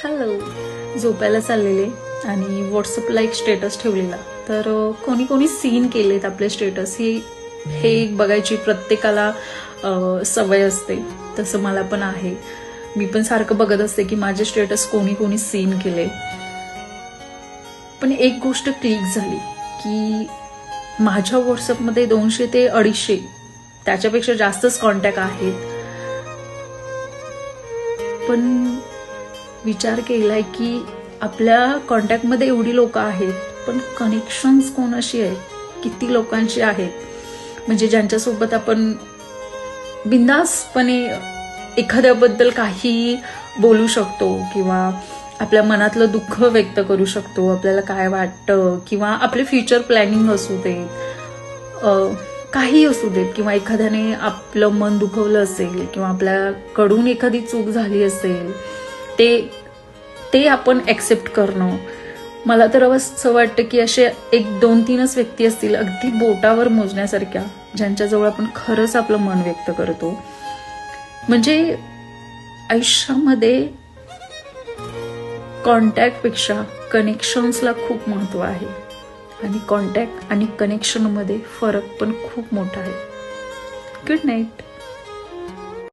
Hello. झोपायला चाललेले आणि व्हॉट्सअपला एक स्टेटस ठेवलेला, तर कोणी कोणी सीन केलेत आपले स्टेटस. हे एक बघायची प्रत्येकाला सवय असते, तसं मला पण आहे. मी पण सारखं बघत असते की माझे स्टेटस कोणी कोणी सीन केले. पण एक गोष्ट क्लिक झाली की माझ्या व्हॉट्सअपमध्ये 200 ते 250 त्याच्यापेक्षा जास्तच कॉन्टॅक्ट आहेत. पण विचार केलाय की आपल्या कॉन्टॅक्टमध्ये एवढी लोक आहेत, पण कनेक्शन्स कोणाशी आहेत, किती लोकांशी आहेत, म्हणजे ज्यांच्यासोबत आपण बिंदासपणे एखाद्याबद्दल काही बोलू शकतो किंवा आपल्या मनातलं दुःख व्यक्त करू शकतो, आपल्याला काय वाटतं, किंवा आपले फ्युचर प्लॅनिंग असू दे, काही असू देत, किंवा एखाद्याने आपलं मन दुखवलं असेल किंवा आपल्याकडून एखादी चूक झाली असेल, ते आपण ऍक्सेप्ट करणं. मला तर असं वाटतं की असे 1-2-3च व्यक्ती असतील अगदी बोटावर मोजण्यासारख्या, ज्यांच्याजवळ आपण खरंच आपलं मन व्यक्त करतो. म्हणजे आयुष्यामध्ये कॉन्टॅक्टपेक्षा कनेक्शन्सला खूप महत्व आहे, आणि कॉन्टॅक्ट आणि कनेक्शनमध्ये फरक पण खूप मोठा आहे. Good night.